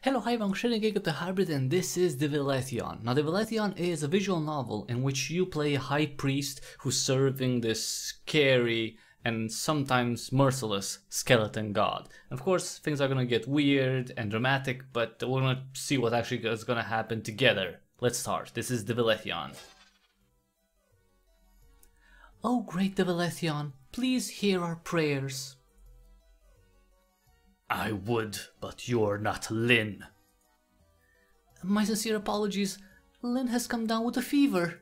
Hello, hi, I'm Cryptic Hybrid and this is Divilethion. Now, Divilethion is a visual novel in which you play a high priest who's serving this scary and sometimes merciless skeleton god. Of course, things are gonna get weird and dramatic, but we're gonna see what actually is gonna happen together. Let's start. This is Divilethion. Oh, great Divilethion, please hear our prayers. I would, but you're not Lynn. My sincere apologies. Lynn has come down with a fever.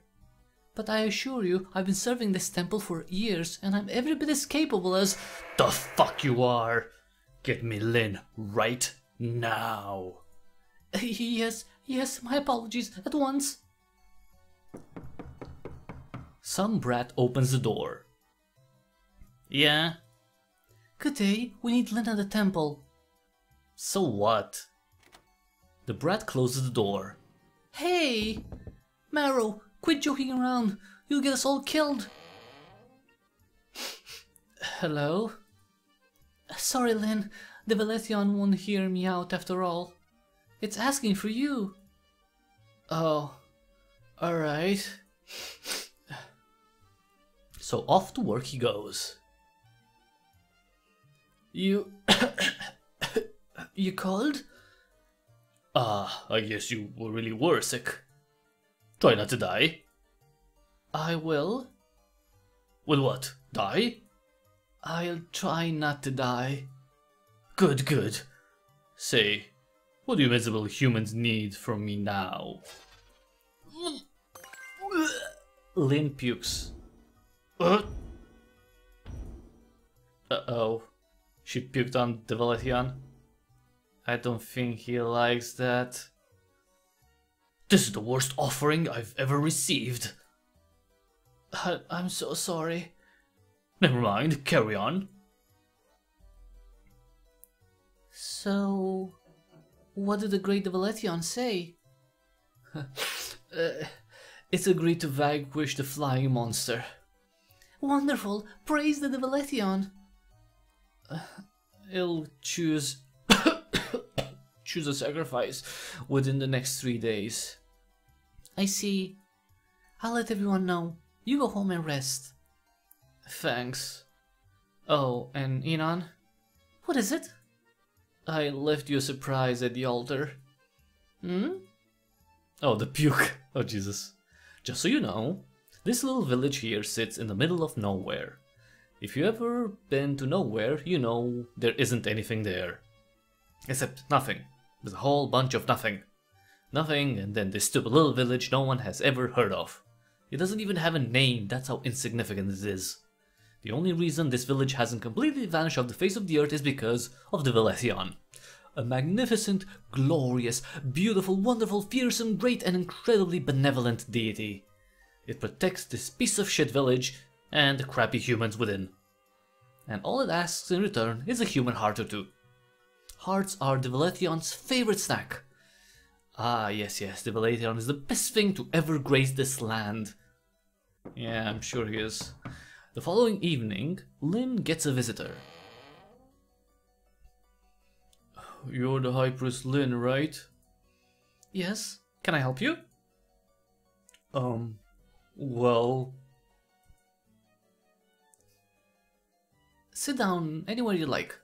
But I assure you, I've been serving this temple for years, and I'm every bit as capable as... The fuck you are! Get me Lynn right now. Yes, my apologies, at once. Some brat opens the door. Yeah? Good day, we need Lynn at the temple. So what? The brat closes the door. Hey! Marrow, quit joking around. You'll get us all killed. Hello? Sorry, Lynn. Divilethion won't hear me out after all. It's asking for you. Oh, alright. So off to work he goes. You cold? I guess you really were sick. Try not to die. I will. Will what? Die? I'll try not to die. Good. Say, what do you miserable humans need from me now? Lynn pukes. Uh-oh. She puked on Divilethion. I don't think he likes that. This is the worst offering I've ever received. I'm so sorry. Never mind, carry on. So, what did the great Divilethion say? It's agreed to vanquish the flying monster. Wonderful, praise the Divilethion. He'll choose a sacrifice within the next 3 days. I see. I'll let everyone know. You go home and rest. Thanks. Oh, and Inan? What is it? I left you a surprise at the altar. Oh, the puke. Oh, Jesus. Just so you know, this little village here sits in the middle of nowhere. If you ever been to nowhere, you know there isn't anything there. Except nothing. There's a whole bunch of nothing. Nothing, and then this stupid little village no one has ever heard of. It doesn't even have a name, that's how insignificant it is. The only reason this village hasn't completely vanished off the face of the earth is because of Divilethion. A magnificent, glorious, beautiful, wonderful, fearsome, great, and incredibly benevolent deity. It protects this piece of shit village and the crappy humans within. And all it asks in return is a human heart or two. Hearts are Divilethion's favorite snack. Ah, yes, Divilethion is the best thing to ever grace this land. Yeah, I'm sure he is. The following evening, Lynn gets a visitor. You're the High Priest Lynn, right? Yes, can I help you? Well... Sit down anywhere you like.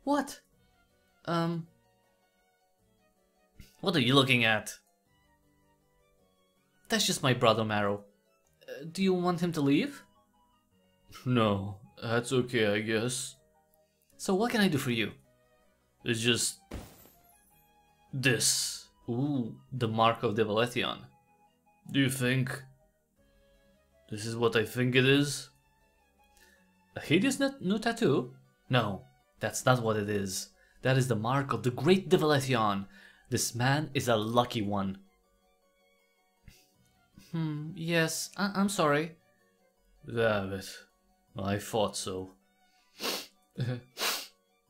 What? What are you looking at? That's just my brother Marrow. Do you want him to leave? No, that's okay, I guess. So what can I do for you? It's just... this. Ooh, the mark of Divilethion. Do you think... this is what I think it is? A hideous new tattoo? No, that's not what it is. That is the mark of the great Divilethion. This man is a lucky one. Yes, I'm sorry. Damn it. I thought so.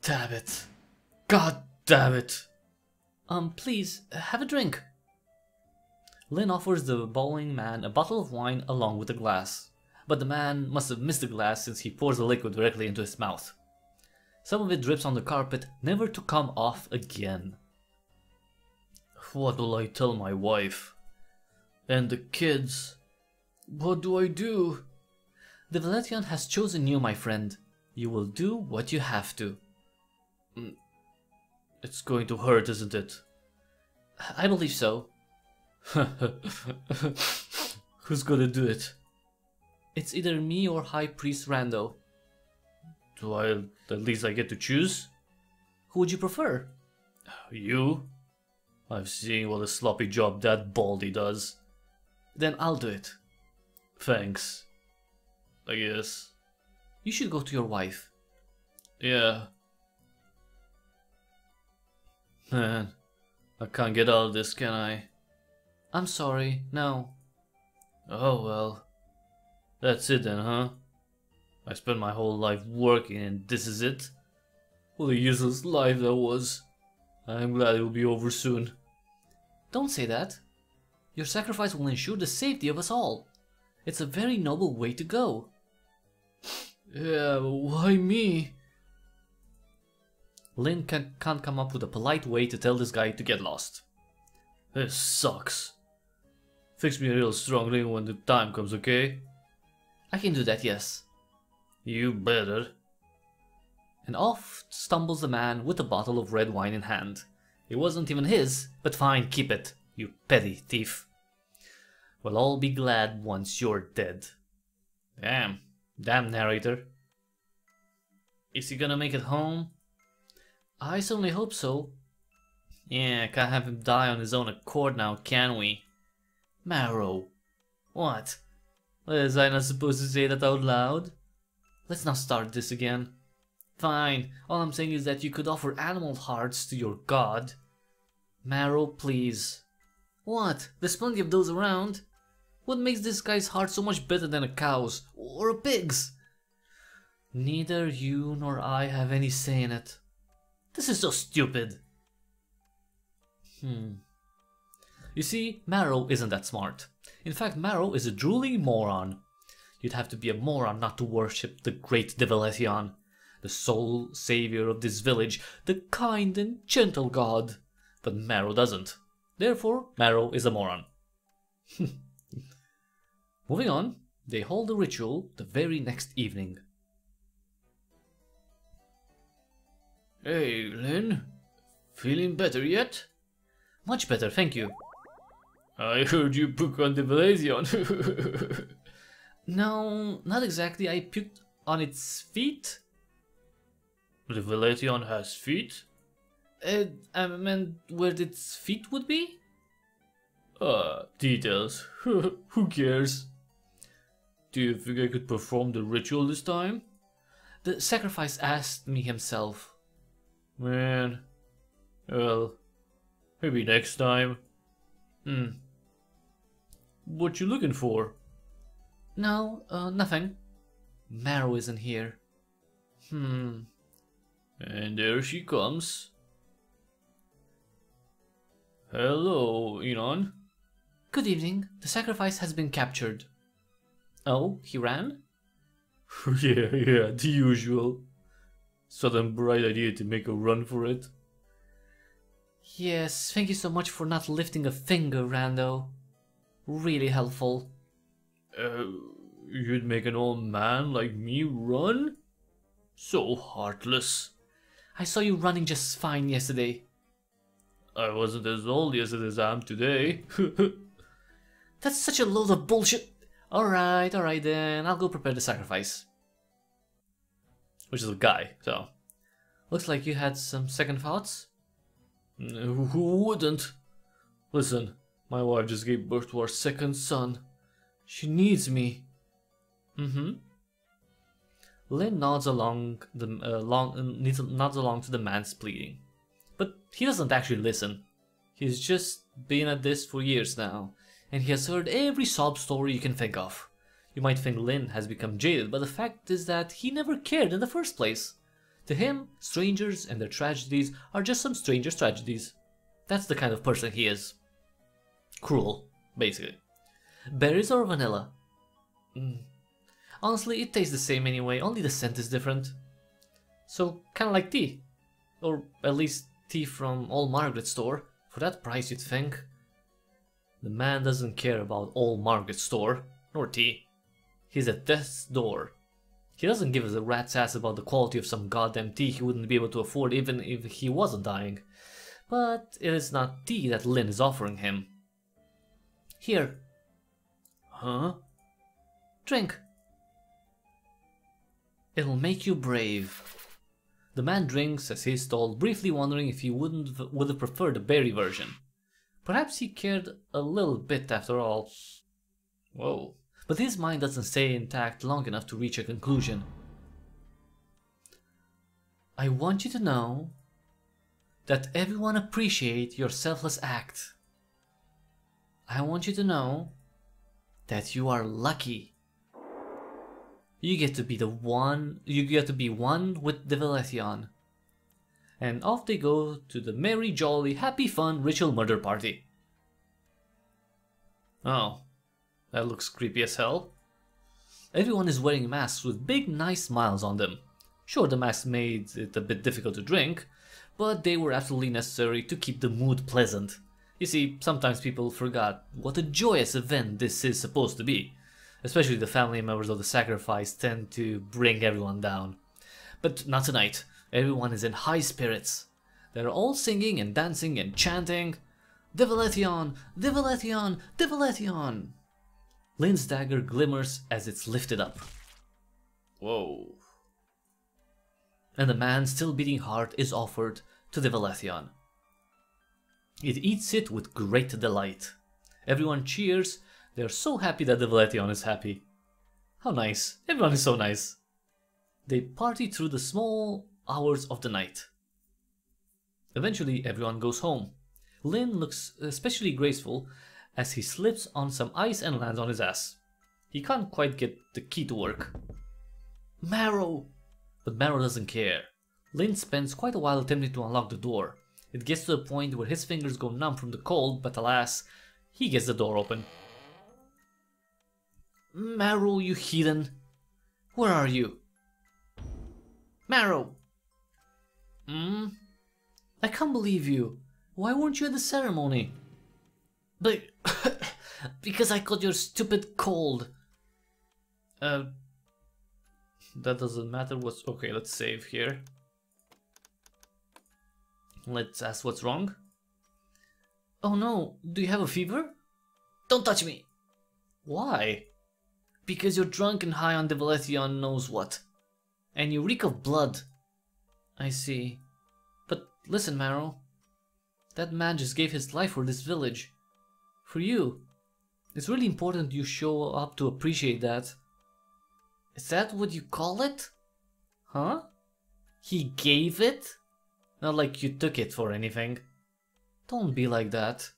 Damn it. God damn it. Please, have a drink. Lynn offers the bowling man a bottle of wine along with a glass. But the man must have missed the glass since he pours the liquid directly into his mouth. Some of it drips on the carpet, never to come off again. What will I tell my wife? And the kids? What do I do? Divilethion has chosen you, my friend. You will do what you have to. It's going to hurt, isn't it? I believe so. Who's gonna do it? It's either me or High Priest Rando. At least I get to choose? Who would you prefer? You? I've seen what a sloppy job that baldy does. Then I'll do it. Thanks. I guess. You should go to your wife. Yeah. Man, I can't get out of this, can I? I'm sorry, no. Oh well. That's it then, huh? I spent my whole life working and this is it? What a useless life that was. I'm glad it will be over soon. Don't say that. Your sacrifice will ensure the safety of us all. It's a very noble way to go. Yeah, but why me? Lynn can't come up with a polite way to tell this guy to get lost. This sucks. Fix me a real strong ring when the time comes, okay? I can do that, yes. You better. And off stumbles the man with a bottle of red wine in hand. It wasn't even his, but fine, keep it, you petty thief. We'll all be glad once you're dead. Damn narrator. Is he gonna make it home? I certainly hope so. Yeah, can't have him die on his own accord now, can we? Marrow. What? Was I not supposed to say that out loud? Let's not start this again. Fine, all I'm saying is that you could offer animal hearts to your god. Marrow, please. What? There's plenty of those around. What makes this guy's heart so much better than a cow's or a pig's? Neither you nor I have any say in it. This is so stupid. You see, Marrow isn't that smart. In fact, Marrow is a drooling moron. You'd have to be a moron not to worship the great Divilethion, the sole savior of this village, the kind and gentle god. But Marrow doesn't. Therefore, Marrow is a moron. Moving on, they hold a ritual the very next evening. Hey, Lynn. Feeling better yet? Much better, thank you. I heard you puke on Divilethion. No, not exactly. I puked on its feet. Divilethion has feet? I meant where its feet would be? Details. Who cares? Do you think I could perform the ritual this time? The sacrifice asked me himself. Man. Well, maybe next time. What you looking for? No, nothing. Marrow isn't here. And there she comes. Hello, Inon. Good evening. The sacrifice has been captured. Oh, he ran? Yeah, the usual. Sudden bright idea to make a run for it. Yes, thank you so much for not lifting a finger, Rando. Really helpful. You'd make an old man like me run? So heartless. I saw you running just fine yesterday. I wasn't as old yesterday as I am today. That's such a load of bullshit. Alright then, I'll go prepare the sacrifice. Which is a guy, so. Looks like you had some second thoughts? Who wouldn't? Listen, my wife just gave birth to our second son. She needs me. Lynn nods along the nods along to the man's pleading, but he doesn't actually listen. He's just been at this for years now, and he has heard every sob story you can think of. You might think Lynn has become jaded, but the fact is that he never cared in the first place. To him, strangers and their tragedies are just some strangers' tragedies. That's the kind of person he is. Cruel, basically. Berries or vanilla? Honestly, it tastes the same anyway, only the scent is different. So kinda like tea. Or at least tea from Old Margaret's store. For that price, you'd think. The man doesn't care about Old Margaret's store, nor tea. He's at death's door. He doesn't give us a rat's ass about the quality of some goddamn tea he wouldn't be able to afford even if he wasn't dying. But it is not tea that Lynn is offering him. Here. Huh? Drink. It'll make you brave. The man drinks as he's told, briefly wondering if he would have preferred the berry version. Perhaps he cared a little bit after all. Whoa. But his mind doesn't stay intact long enough to reach a conclusion. I want you to know that everyone appreciates your selfless act. I want you to know that you are lucky. You get to be one with Divilethion. And off they go to the merry, jolly, happy, fun ritual murder party. Oh, that looks creepy as hell. Everyone is wearing masks with big, nice smiles on them. Sure, the masks made it a bit difficult to drink, but they were absolutely necessary to keep the mood pleasant. You see, sometimes people forgot what a joyous event this is supposed to be. Especially the family members of the sacrifice tend to bring everyone down. But not tonight. Everyone is in high spirits. They're all singing and dancing and chanting, Divilethion! Divilethion! Divilethion! Lynn's dagger glimmers as it's lifted up. Whoa. And the man's still beating heart is offered to Divilethion. It eats it with great delight. Everyone cheers. They're so happy that Divilethion is happy. How nice. Everyone is so nice. They party through the small hours of the night. Eventually everyone goes home. Lynn looks especially graceful as he slips on some ice and lands on his ass. He can't quite get the key to work. Marrow! But Marrow doesn't care. Lynn spends quite a while attempting to unlock the door. It gets to the point where his fingers go numb from the cold, but alas, he gets the door open. Marrow, you heathen! Where are you? Marrow! I can't believe you. Why weren't you at the ceremony? But because I caught your stupid cold. That doesn't matter. What's okay? Let's save here. Let's ask what's wrong. Oh no! Do you have a fever? Don't touch me. Why? Because you're drunk and high on Divilethion knows what. And you reek of blood. I see. But listen, Marrow. That man just gave his life for this village. For you. It's really important you show up to appreciate that. Is that what you call it? Huh? He gave it? Not like you took it for anything. Don't be like that.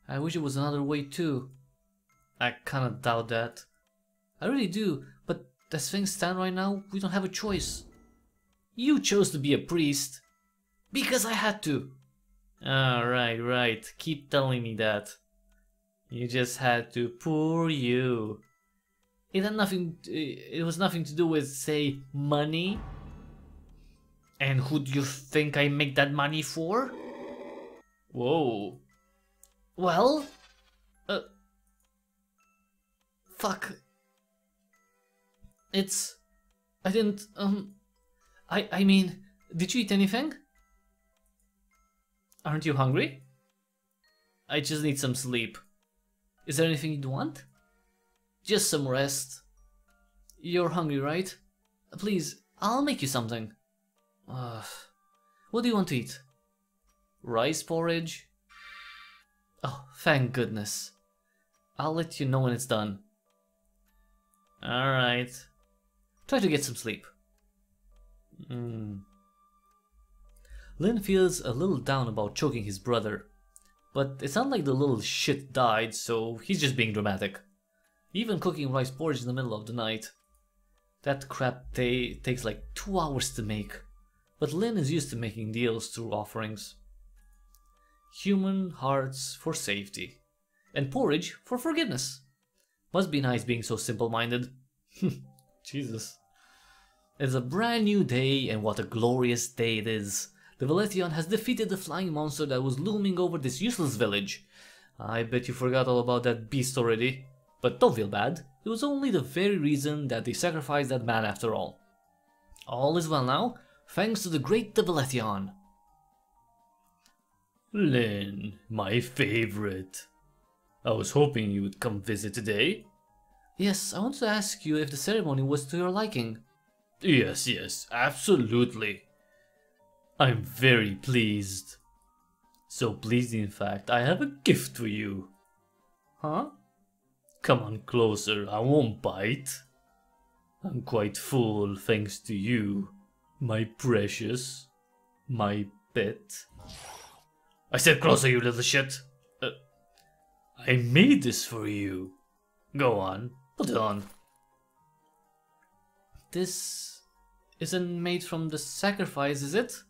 I wish it was another way too. I kinda doubt that. I really do, but as things stand right now, we don't have a choice. You chose to be a priest. Because I had to. Right. Keep telling me that. You just had to. Poor you. It was nothing to do with, say, money. And who do you think I make that money for? Whoa. Well? Fuck. I didn't, I mean, did you eat anything? Aren't you hungry? I just need some sleep. Is there anything you'd want? Just some rest. You're hungry, right? Please, I'll make you something. What do you want to eat? Rice porridge? Oh, thank goodness. I'll let you know when it's done. Alright. Try to get some sleep. Lynn feels a little down about choking his brother. But it's not like the little shit died, so he's just being dramatic. Even cooking rice porridge in the middle of the night. That crap takes like 2 hours to make. But Lynn is used to making deals through offerings. Human hearts for safety. And porridge for forgiveness. Must be nice being so simple-minded. Jesus. It's a brand new day, and what a glorious day it is. Divilethion has defeated the flying monster that was looming over this useless village. I bet you forgot all about that beast already. But don't feel bad, it was only the very reason that they sacrificed that man after all. All is well now, thanks to the great Divilethion. Lynn, my favorite. I was hoping you would come visit today. Yes, I want to ask you if the ceremony was to your liking. Yes, absolutely. I'm very pleased. So pleased, in fact, I have a gift for you. Huh? Come on closer, I won't bite. I'm quite full thanks to you, my precious, my pet. I said closer, you little shit. I made this for you. Go on, put it on. This isn't made from the sacrifice, is it?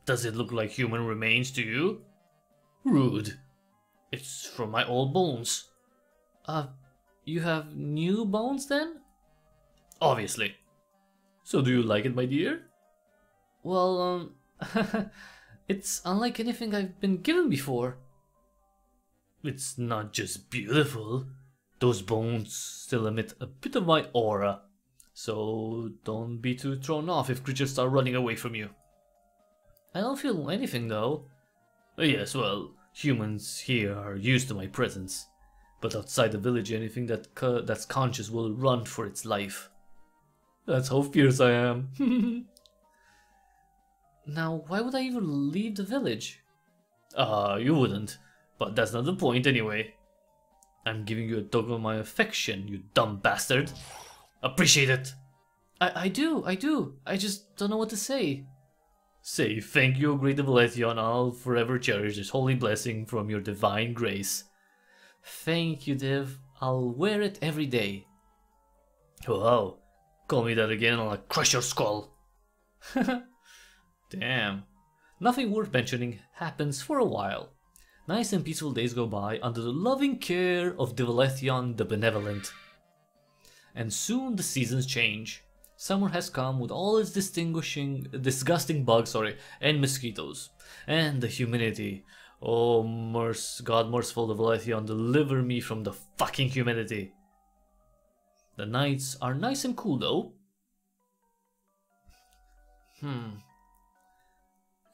Does it look like human remains to you? Rude. It's from my old bones. You have new bones then? Obviously. So do you like it, my dear? Well, it's unlike anything I've been given before. It's not just beautiful. Those bones still emit a bit of my aura. So don't be too thrown off if creatures start running away from you. I don't feel anything though. Yes, well, humans here are used to my presence. But outside the village, anything that's conscious will run for its life. That's how fierce I am. Now, why would I even leave the village? You wouldn't. But that's not the point anyway. I'm giving you a token of my affection, you dumb bastard. Appreciate it. I do. I just don't know what to say. Say thank you, great Divilethion. I'll forever cherish this holy blessing from your divine grace. Thank you, Div. I'll wear it every day. Wow. Call me that again and I'll crush your skull. Damn. Nothing worth mentioning happens for a while. Nice and peaceful days go by under the loving care of Divilethion the Benevolent. And soon the seasons change. Summer has come with all its disgusting bugs, and mosquitoes. And the humidity. Oh, God merciful Divilethion, deliver me from the fucking humidity. The nights are nice and cool though.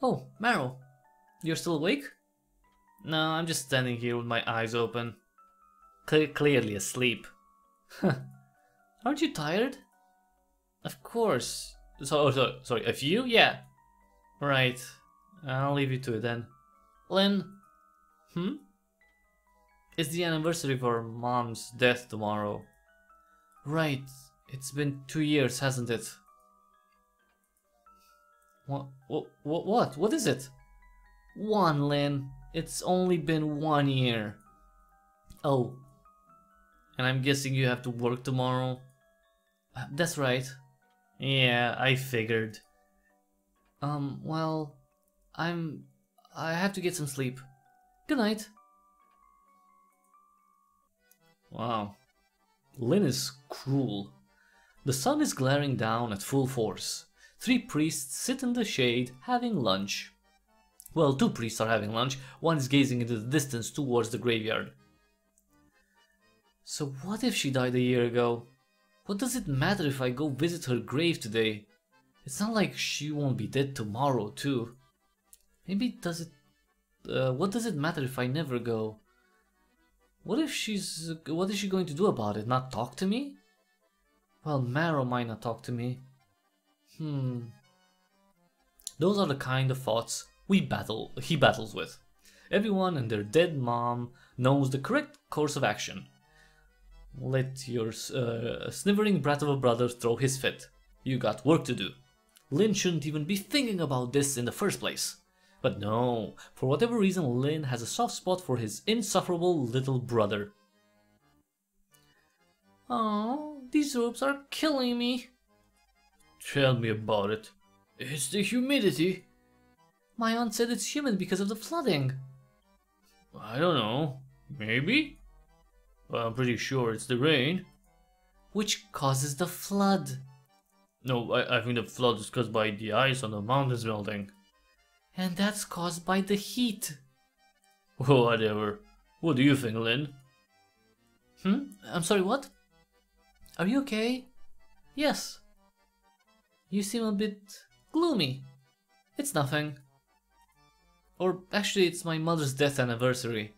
Oh, Marrow. You're still awake? No, I'm just standing here with my eyes open. Clearly asleep. Aren't you tired? Of course. Sorry, a few? Yeah. Right. I'll leave you to it then. Lynn? It's the anniversary of our mom's death tomorrow. Right. It's been 2 years, hasn't it? What? What is it? 1, Lynn. It's only been 1 year. Oh. And I'm guessing you have to work tomorrow? That's right. Yeah, I figured. Well, I have to get some sleep. Good night. Wow. Lynn is cruel. The sun is glaring down at full force. 3 priests sit in the shade having lunch. Well, 2 priests are having lunch. One is gazing into the distance towards the graveyard. So what if she died a year ago? What does it matter if I go visit her grave today? It's not like she won't be dead tomorrow too. Maybe what does it matter if I never go? What is she going to do about it? Not talk to me? Well, Marrow might not talk to me. Those are the kind of thoughts he battles with. Everyone and their dead mom knows the correct course of action. Let your snivering brat of a brother throw his fit. You got work to do. Lynn shouldn't even be thinking about this in the first place. But no, for whatever reason Lynn has a soft spot for his insufferable little brother. Oh, these ropes are killing me. Tell me about it. It's the humidity. My aunt said it's humid because of the flooding. I don't know. Maybe? Well, I'm pretty sure it's the rain. Which causes the flood. No, I think the flood is caused by the ice on the mountains melting. And that's caused by the heat. Whatever. What do you think, Lynn? I'm sorry, what? Are you okay? Yes. You seem a bit gloomy. It's nothing. Or actually, it's my mother's death anniversary.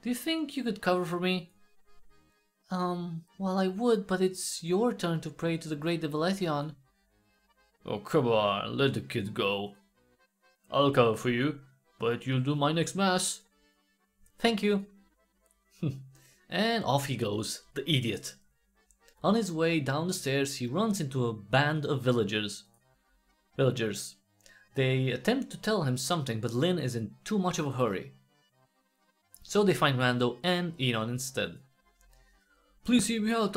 Do you think you could cover for me? Well, I would, but it's your turn to pray to the great Divilethion. Oh, come on, let the kid go. I'll cover for you, but you'll do my next mass. Thank you. And off he goes, the idiot. On his way down the stairs, he runs into a band of villagers. They attempt to tell him something, but Lynn is in too much of a hurry. So they find Rando and Enon instead. Please hear me out,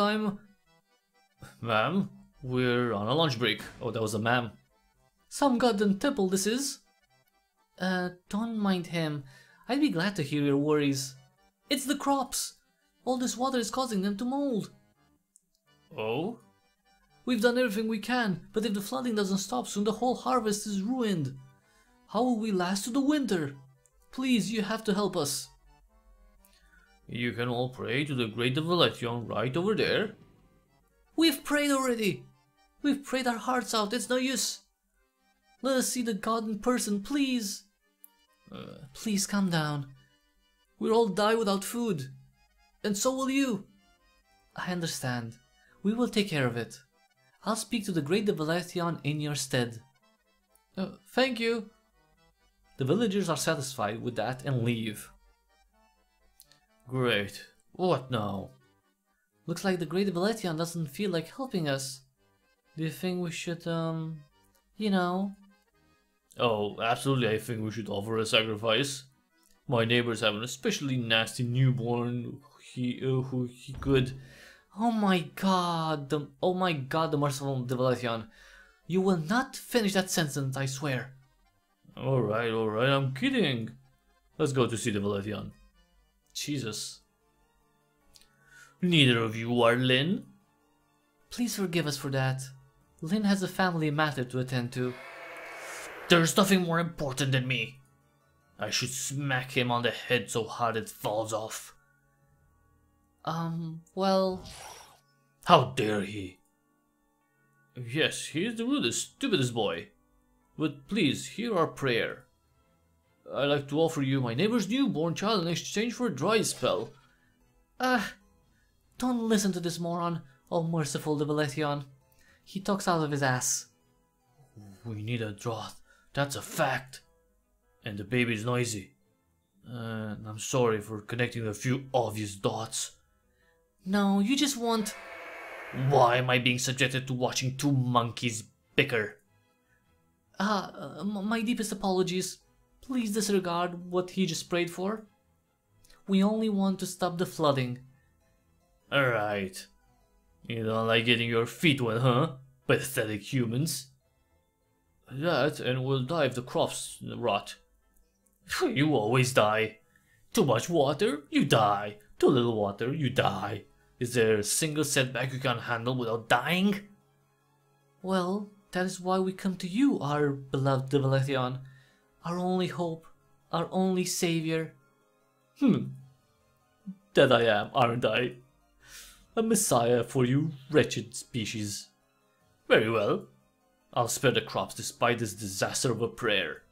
Ma'am, we're on a lunch break. Oh, that was a ma'am. Some goddamn temple this is. Don't mind him. I'd be glad to hear your worries. It's the crops. All this water is causing them to mold. Oh? We've done everything we can, but if the flooding doesn't stop soon, the whole harvest is ruined. How will we last through the winter? Please, you have to help us. You can all pray to the great Divilethion right over there. We've prayed already. We've prayed our hearts out, it's no use. Let us see the god in person, please. Please calm down. We'll all die without food. And so will you. I understand. We will take care of it. I'll speak to the great Divilethion in your stead. Thank you. The villagers are satisfied with that and leave. Great. What now? Looks like the great Divilethion doesn't feel like helping us. Do you think we should, you know? Oh, absolutely, I think we should offer a sacrifice. My neighbors have an especially nasty newborn who he could... Oh my god, the merciful Divilethion. You will not finish that sentence, I swear. Alright, I'm kidding. Let's go to see Divilethion. Jesus. Neither of you are Lynn? Please forgive us for that. Lynn has a family matter to attend to. There's nothing more important than me. I should smack him on the head so hard it falls off. Well... How dare he? Yes, he is the rudest, stupidest boy. But please, hear our prayer. I'd like to offer you my neighbor's newborn child in exchange for a dry spell. Don't listen to this moron, oh merciful Divilethion. He talks out of his ass. We need a draught, that's a fact. And the baby's noisy. I'm sorry for connecting a few obvious dots. No, you just want... Why am I being subjected to watching two monkeys bicker? My deepest apologies. Please disregard what he just prayed for. We only want to stop the flooding. Alright. You don't like getting your feet wet, huh? Pathetic humans. That, and we'll die if the crops rot. You always die. Too much water, you die. Too little water, you die. Is there a single setback you can handle without dying? Well, that is why we come to you, our beloved Divilethion. Our only hope, our only savior. That I am, aren't I? A messiah for you wretched species. Very well. I'll spare the crops despite this disaster of a prayer.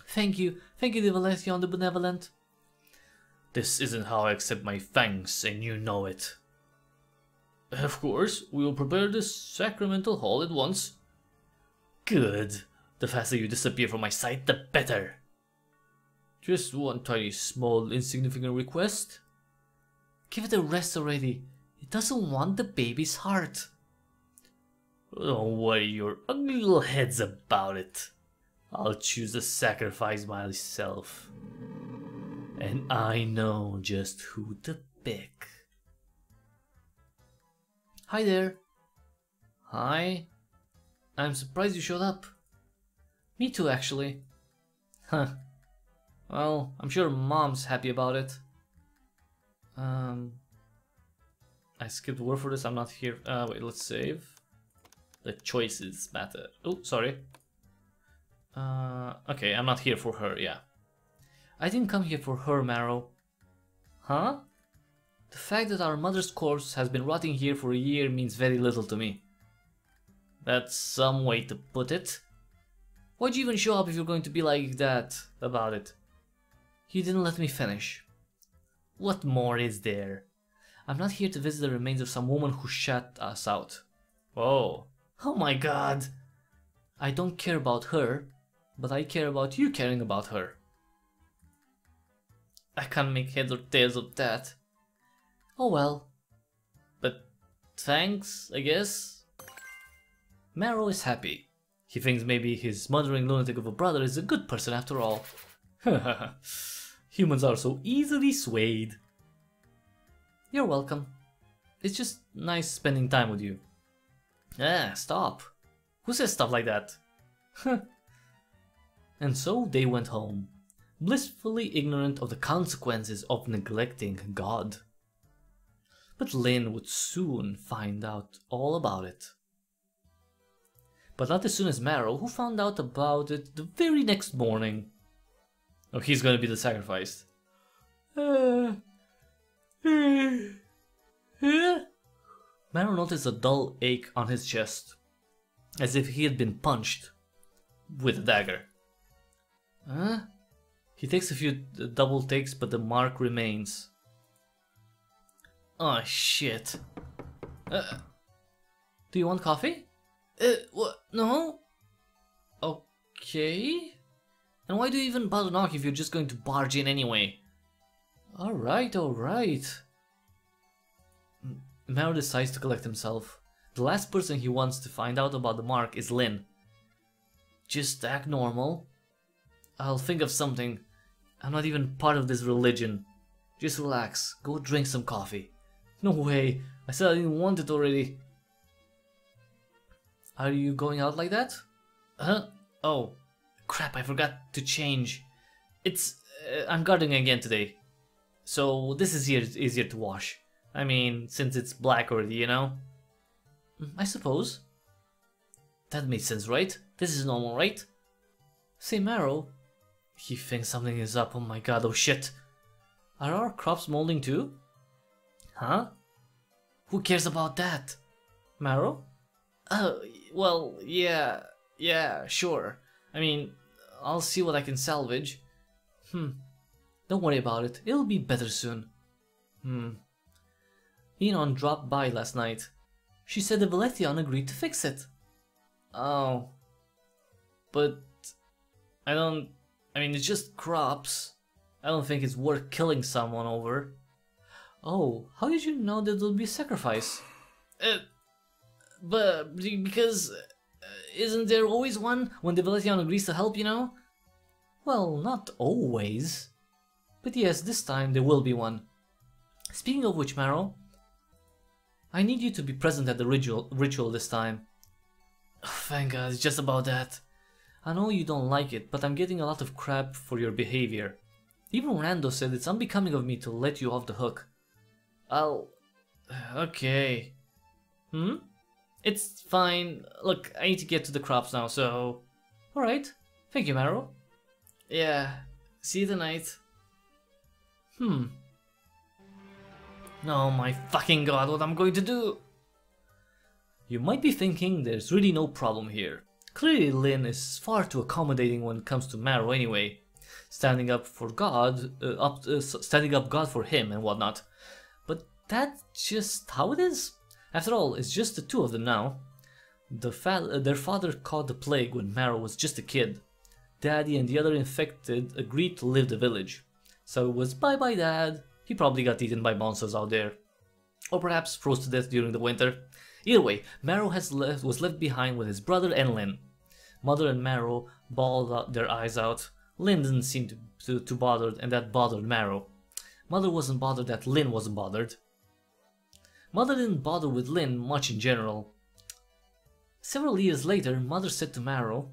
Thank you, Divilethion the Benevolent. This isn't how I accept my thanks, and you know it. Of course, we will prepare this sacramental hall at once. Good. The faster you disappear from my sight, the better. Just one tiny, small, insignificant request. Give it a rest already. It doesn't want the baby's heart. Don't worry your ugly little heads about it. I'll choose the sacrifice myself. And I know just who to pick. Hi there. Hi. I'm surprised you showed up. Me too, actually. Huh. Well, I'm sure Mom's happy about it. I skipped word for this, I'm not here. Wait, let's save. The choices matter. Oh, sorry. Okay, I'm not here for her, yeah. I didn't come here for her, Marrow. Huh? The fact that our mother's corpse has been rotting here for a year means very little to me. That's some way to put it. Why'd you even show up if you're going to be like that about it? You didn't let me finish. What more is there? I'm not here to visit the remains of some woman who shut us out. Oh. Oh my god. I don't care about her, but I care about you caring about her. I can't make heads or tails of that. Oh well. But thanks, I guess. Marrow is happy. He thinks maybe his smothering lunatic of a brother is a good person after all. Humans are so easily swayed. You're welcome. It's just nice spending time with you. Ah, stop. Who says stuff like that? And so they went home, blissfully ignorant of the consequences of neglecting God. But Lynn would soon find out all about it. But not as soon as Marrow, who found out about it the very next morning. Oh, he's gonna be the sacrificed. Marrow noticed a dull ache on his chest, as if he had been punched with a dagger. Huh? He takes a few double takes, but the mark remains. Oh shit. Do you want coffee? What? No? Okay. And why do you even bother knock if you're just going to barge in anyway? Alright, alright. Marrow decides to collect himself. The last person he wants to find out about the mark is Lynn. Just act normal. I'll think of something. I'm not even part of this religion. Just relax. Go drink some coffee. No way. I said I didn't want it already. Are you going out like that? Huh? Oh. Crap, I forgot to change. I'm gardening again today. So this is easier to wash. I mean, since it's black already, you know? I suppose. That makes sense, right? This is normal, right? Say, Marrow. He thinks something is up. Oh my god, oh shit. Are our crops molding too? Huh? Who cares about that? Marrow? Well, yeah, sure. I mean, I'll see what I can salvage. Don't worry about it. It'll be better soon. Enon dropped by last night. She said the Divilethion agreed to fix it. Oh. But I mean, it's just crops. I don't think it's worth killing someone over. Oh, how did you know that there'll be a sacrifice? But because isn't there always one when the Divilethion agrees to help, you know? Well, not always. But yes, this time there will be one. Speaking of which, Marrow, I need you to be present at the ritual this time. Oh, thank God, it's just about that. I know you don't like it, but I'm getting a lot of crap for your behavior. Even Rando said it's unbecoming of me to let you off the hook. Okay. It's fine. Look, I need to get to the crops now, so... Alright. Thank you, Marrow. Yeah. See you tonight. Oh my fucking god, what I'm going to do? You might be thinking there's really no problem here. Clearly Lynn is far too accommodating when it comes to Marrow anyway. Standing up for God, standing up God for him and whatnot. But that's just how it is. After all, it's just the two of them now. Their father caught the plague when Marrow was just a kid. Daddy and the other infected agreed to leave the village. So it was bye bye dad. He probably got eaten by monsters out there. Or perhaps froze to death during the winter. Either way, Marrow was left behind with his brother and Lynn. Mother and Marrow bawled out their eyes out. Lynn didn't seem too bothered, and that bothered Marrow. Mother wasn't bothered that Lynn wasn't bothered. Mother didn't bother with Lynn much in general. Several years later, Mother said to Marrow,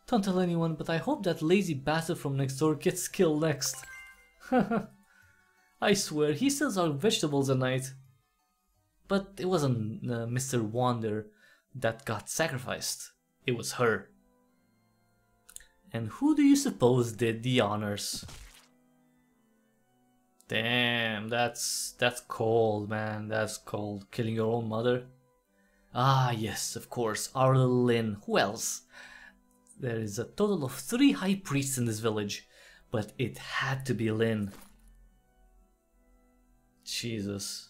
"Don't tell anyone, but I hope that lazy bastard from next door gets killed next." I swear, he sells our vegetables at night. But it wasn't Mr. Wonder, that got sacrificed. It was her. And who do you suppose did the honors? Damn, that's cold, man. That's cold. Killing your own mother. Ah, yes, of course, our little Lynn. Who else? There is a total of 3 high priests in this village, but it had to be Lynn. Jesus.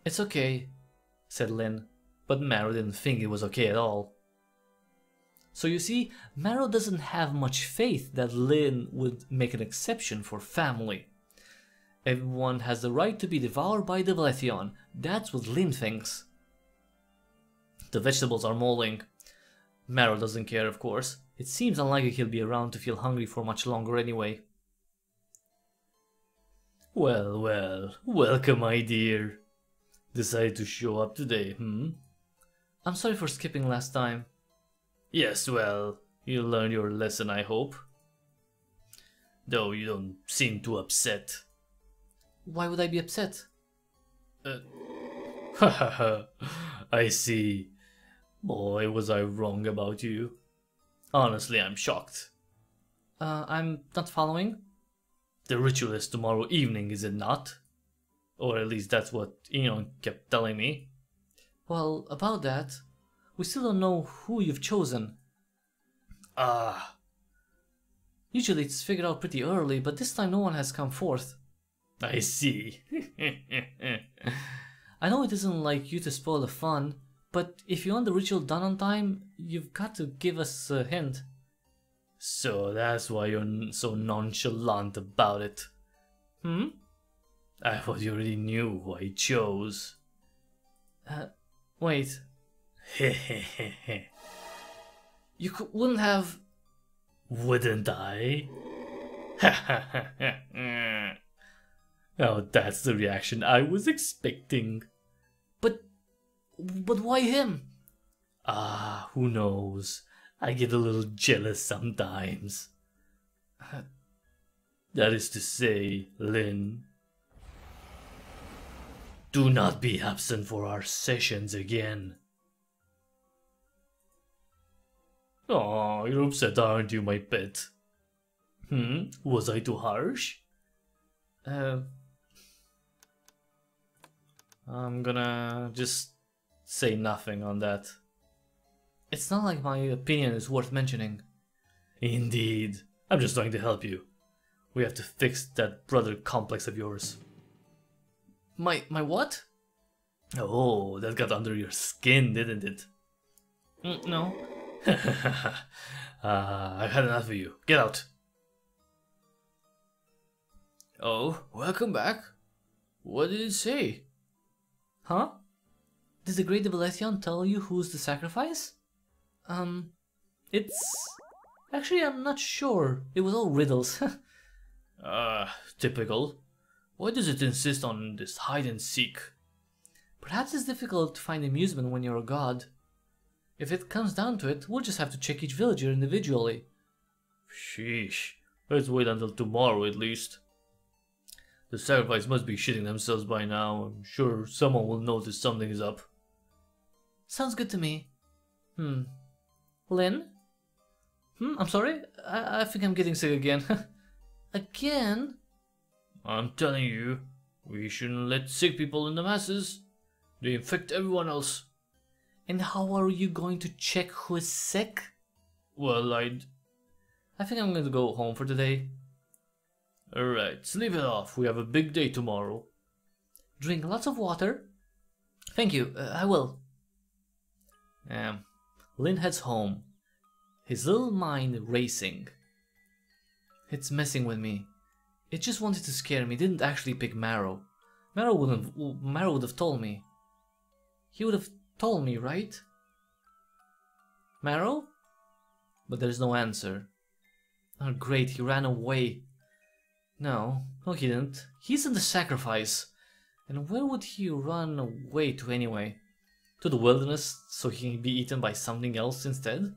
It's okay, said Lynn, but Marrow didn't think it was okay at all. So you see, Marrow doesn't have much faith that Lynn would make an exception for family. Everyone has the right to be devoured by Divilethion. That's what Lynn thinks. The vegetables are molding. Marrow doesn't care, of course. It seems unlikely he'll be around to feel hungry for much longer anyway. Well, well, welcome, my dear. Decided to show up today, I'm sorry for skipping last time. Yes, well, you learned your lesson, I hope. Though you don't seem too upset. Why would I be upset? Hahaha, I see. Boy, was I wrong about you. Honestly, I'm shocked. I'm not following. The ritual is tomorrow evening, is it not? Or at least that's what Eon kept telling me. Well, about that, we still don't know who you've chosen. Ah. Usually it's figured out pretty early, but this time no one has come forth. I see. I know it isn't like you to spoil the fun, but if you want the ritual done on time, you've got to give us a hint. So that's why you're so nonchalant about it. I thought you already knew who I chose. Wait. You wouldn't have... Wouldn't I? Oh, that's the reaction I was expecting. But why him? Ah, who knows? I get a little jealous sometimes. That is to say, Lynn, do not be absent for our sessions again. Oh, you're upset, aren't you, my pet? Was I too harsh? I'm gonna just say nothing on that. It's not like my opinion is worth mentioning. Indeed. I'm just trying to help you. We have to fix that brother complex of yours. My what? Oh, that got under your skin, didn't it? No. I've had enough of you. Get out. Oh, welcome back. What did it say? Huh? Did the Great Divilethion tell you who's the sacrifice? It's... Actually, I'm not sure. It was all riddles. Typical. Why does it insist on this hide and seek? Perhaps it's difficult to find amusement when you're a god. If it comes down to it, we'll just have to check each villager individually. Sheesh. Let's wait until tomorrow at least. The sacrifice must be shitting themselves by now. I'm sure someone will notice something is up. Sounds good to me. Lynn? I'm sorry? I think I'm getting sick again. Again? I'm telling you, we shouldn't let sick people in the masses. They infect everyone else. And how are you going to check who is sick? Well, I think I'm going to go home for today. Alright, sleep it off. We have a big day tomorrow. Drink lots of water. Thank you, I will. Lynn heads home, his little mind racing. It's messing with me. It just wanted to scare me, didn't actually pick Marrow. Marrow would have told me. He would have told me, right? Marrow? But there's no answer. Oh great, he ran away. No, he didn't. He's in the sacrifice. And where would he run away to anyway? To the wilderness, so he can be eaten by something else instead?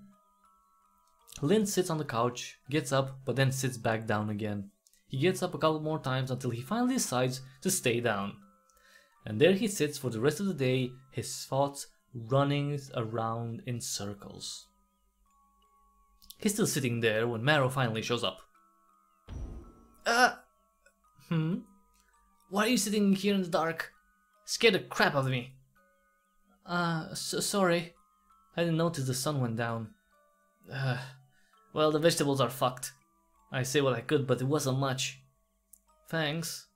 Lynn sits on the couch, gets up, but then sits back down again. He gets up a couple more times until he finally decides to stay down. And there he sits for the rest of the day, his thoughts running around in circles. He's still sitting there when Marrow finally shows up. Why are you sitting here in the dark? Scared the crap out of me. Sorry. I didn't notice the sun went down. Well, the vegetables are fucked. I say what I could, but it wasn't much. Thanks.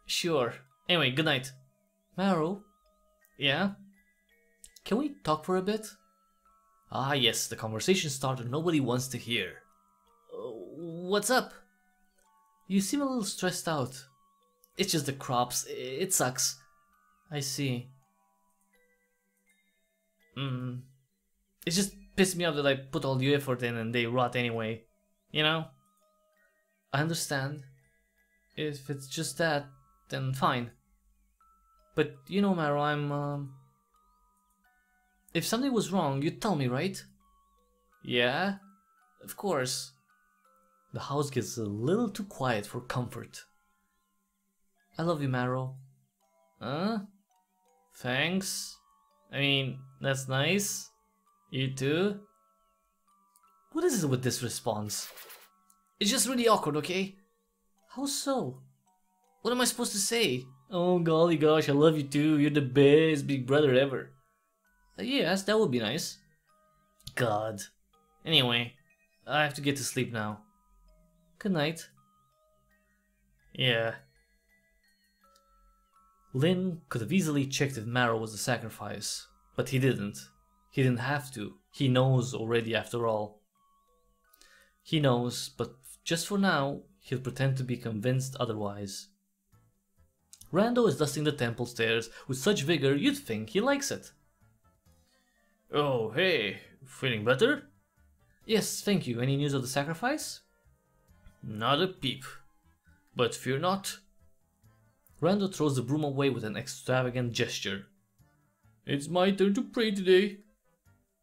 Sure. Anyway, good night. Marrow? Yeah? Can we talk for a bit? Ah yes, the conversation starter nobody wants to hear. What's up? You seem a little stressed out. It's just the crops. It sucks. I see. It just pissed me off that I put all the effort in and they rot anyway. You know? I understand. If it's just that, then fine. But you know, Marrow, I'm if something was wrong, you'd tell me, right? Yeah? Of course. The house gets a little too quiet for comfort. I love you, Marrow. Huh? Thanks. I mean, that's nice. You too? What is it with this response? It's just really awkward, okay? How so? What am I supposed to say? Oh golly gosh, I love you too. You're the best big brother ever. Yes, that would be nice. God. Anyway, I have to get to sleep now. Good night. Yeah. Lynn could have easily checked if Marrow was the sacrifice, but he didn't. He didn't have to. He knows already after all. He knows, but just for now, he'll pretend to be convinced otherwise. Rando is dusting the temple stairs with such vigor you'd think he likes it. Oh, hey, feeling better? Yes, thank you. Any news of the sacrifice? Not a peep. But fear not. Rando throws the broom away with an extravagant gesture. It's my turn to pray today.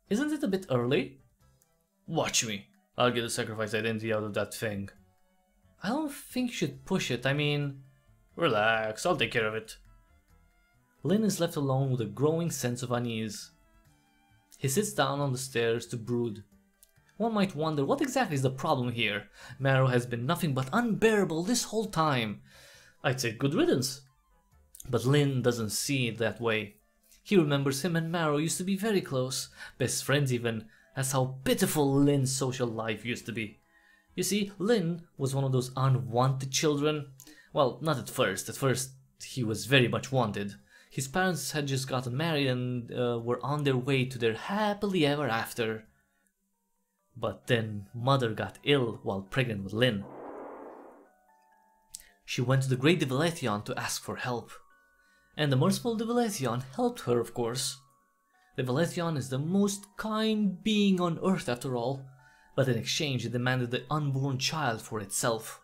Isn't it a bit early? Watch me. I'll get the sacrifice identity out of that thing. I don't think you should push it. I mean... Relax, I'll take care of it. Lynn is left alone with a growing sense of unease. He sits down on the stairs to brood. One might wonder what exactly is the problem here. Marrow has been nothing but unbearable this whole time. I'd say good riddance. But Lynn doesn't see it that way. He remembers him and Marrow used to be very close, best friends even. That's how pitiful Lynn's social life used to be. You see, Lynn was one of those unwanted children. Well, not at first. At first, he was very much wanted. His parents had just gotten married and were on their way to their happily ever after. But then Mother got ill while pregnant with Lynn. She went to the great Divilethion to ask for help. And the merciful Divilethion helped her, of course. Divilethion is the most kind being on earth after all, but in exchange it demanded the unborn child for itself.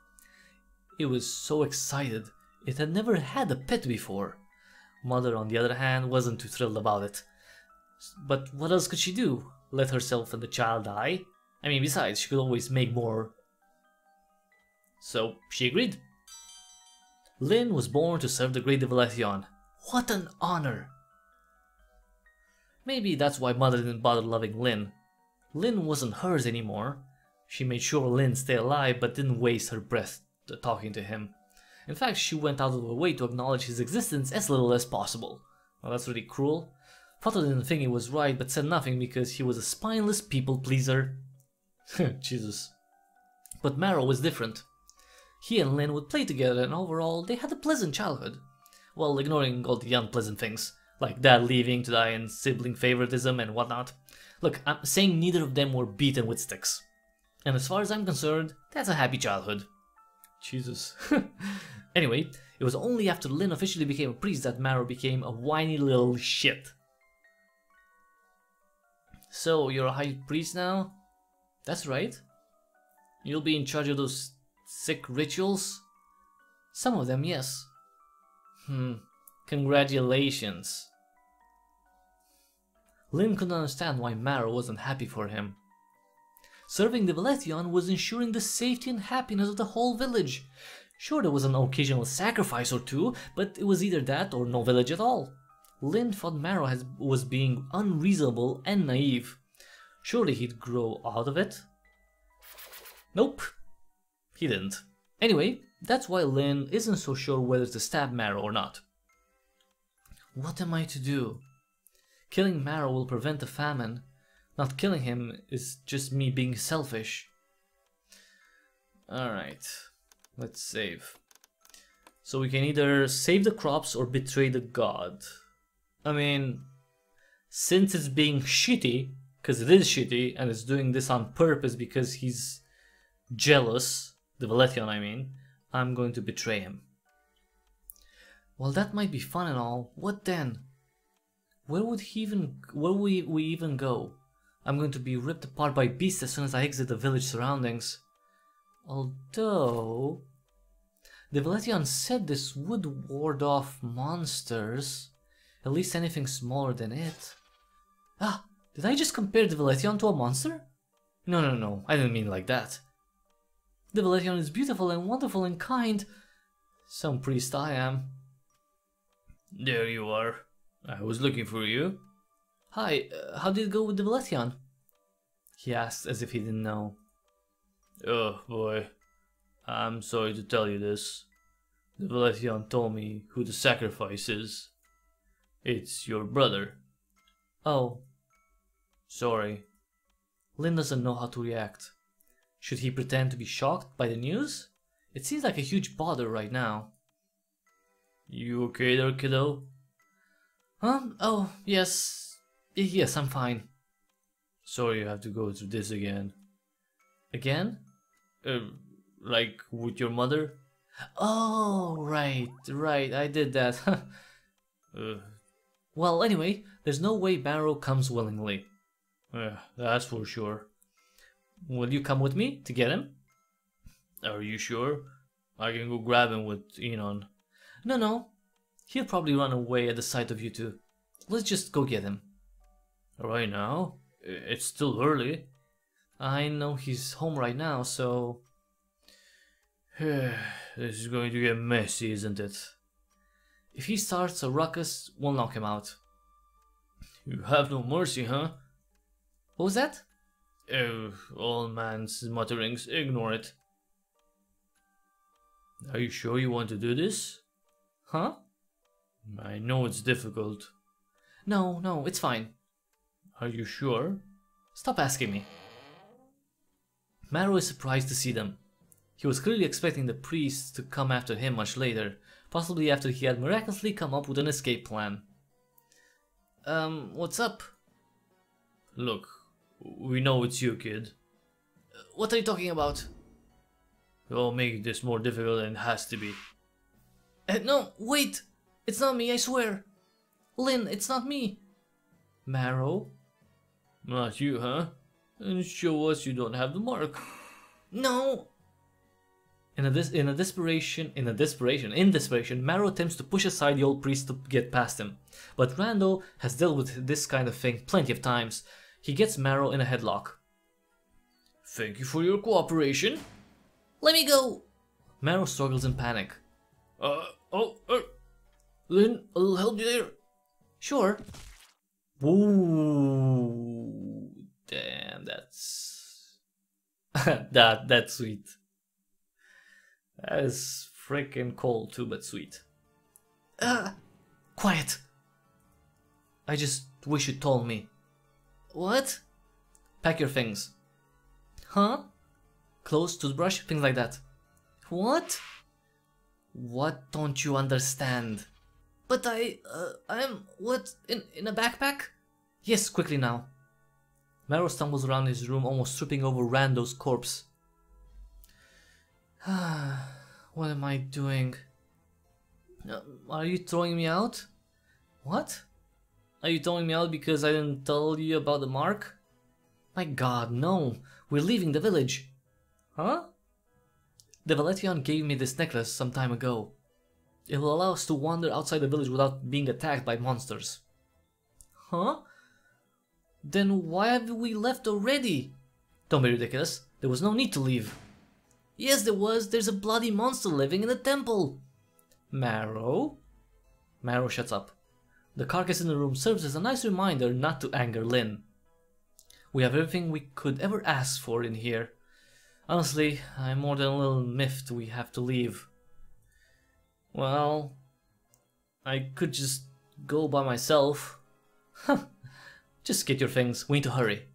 It was so excited, it had never had a pet before. Mother, on the other hand, wasn't too thrilled about it. But what else could she do? Let herself and the child die? I mean, besides, she could always make more. So, she agreed. Lynn was born to serve the great Divilethion. What an honor! Maybe that's why Mother didn't bother loving Lynn. Lynn wasn't hers anymore. She made sure Lynn stayed alive but didn't waste her breath talking to him. In fact, she went out of her way to acknowledge his existence as little as possible. Well, that's really cruel. Father didn't think he was right but said nothing because he was a spineless people pleaser. Jesus. But Marrow was different. He and Lynn would play together and overall they had a pleasant childhood. Well, ignoring all the unpleasant things, like dad leaving to die and sibling favoritism and whatnot. Look, I'm saying neither of them were beaten with sticks. And as far as I'm concerned, that's a happy childhood. Jesus. Anyway, it was only after Lynn officially became a priest that Marrow became a whiny little shit. So, you're a high priest now? That's right. You'll be in charge of those sick rituals? Some of them, yes. Congratulations. Lynn couldn't understand why Marrow wasn't happy for him. Serving the Divilethion was ensuring the safety and happiness of the whole village. Sure, there was an occasional sacrifice or two, but it was either that or no village at all. Lynn thought Marrow was being unreasonable and naive. Surely he'd grow out of it? Nope, he didn't. Anyway, that's why Lynn isn't so sure whether to stab Marrow or not. What am I to do? Killing Marrow will prevent the famine. Not killing him is just me being selfish. Alright, let's save. So we can either save the crops or betray the god. I mean, since it's being shitty, because it is shitty, and it's doing this on purpose because he's jealous, Divilethion I mean, I'm going to betray him. Well, that might be fun and all. What then? Where would we even go? I'm going to be ripped apart by beasts as soon as I exit the village surroundings. Although Divilethion said this would ward off monsters, at least anything smaller than it. Ah, did I just compare Divilethion to a monster? No, I didn't mean like that. Divilethion is beautiful and wonderful and kind. Some priest I am. There you are. I was looking for you. Hi, how did it go with Divilethion? He asked as if he didn't know. Oh boy, I'm sorry to tell you this. Divilethion told me who the sacrifice is. It's your brother. Oh. Sorry. Lynn doesn't know how to react. Should he pretend to be shocked by the news? It seems like a huge bother right now. You okay there, kiddo? Oh, yes. Yes, I'm fine. Sorry you have to go through this again. Again? Like with your mother? Oh, right, I did that. Well, anyway, there's no way Marrow comes willingly. That's for sure. Will you come with me to get him? Are you sure? I can go grab him with Enon. No. He'll probably run away at the sight of you two. Let's just go get him. Right now? It's still early. I know he's home right now, so... This is going to get messy, isn't it? If he starts a ruckus, we'll knock him out. You have no mercy, huh? What was that? Old man's mutterings, ignore it. Are you sure you want to do this? Huh? I know it's difficult. No, it's fine. Are you sure? Stop asking me. Marrow is surprised to see them. He was clearly expecting the priests to come after him much later, possibly after he had miraculously come up with an escape plan. What's up? Look, we know it's you, kid. What are you talking about? You'll make this more difficult than it has to be. No, wait! It's not me, I swear! Lynn, it's not me! Marrow? Not you, huh? And show us you don't have the mark. No! In desperation, Marrow attempts to push aside the old priest to get past him. But Randall has dealt with this kind of thing plenty of times. He gets Marrow in a headlock. Thank you for your cooperation. Let me go! Marrow struggles in panic. Lynn, I'll help you there. Sure. Ooh, damn, that's... that's sweet. That is freaking cold too, but sweet. Quiet. I just wish you told me. What? Pack your things. Huh? Clothes, toothbrush, things like that. What? What don't you understand? But I'm... what? In a backpack? Yes, quickly now. Marrow stumbles around his room, almost tripping over Rando's corpse. What am I doing? Are you throwing me out? What? Are you throwing me out because I didn't tell you about the mark? My god, no. We're leaving the village. Huh? Divilethion gave me this necklace some time ago. It will allow us to wander outside the village without being attacked by monsters. Huh? Then why have we left already? Don't be ridiculous. There was no need to leave. Yes, there was. There's a bloody monster living in the temple. Marrow? Marrow shuts up. The carcass in the room serves as a nice reminder not to anger Lynn. We have everything we could ever ask for in here. Honestly, I'm more than a little miffed we have to leave. Well, I could just go by myself. Just get your things, we need to hurry.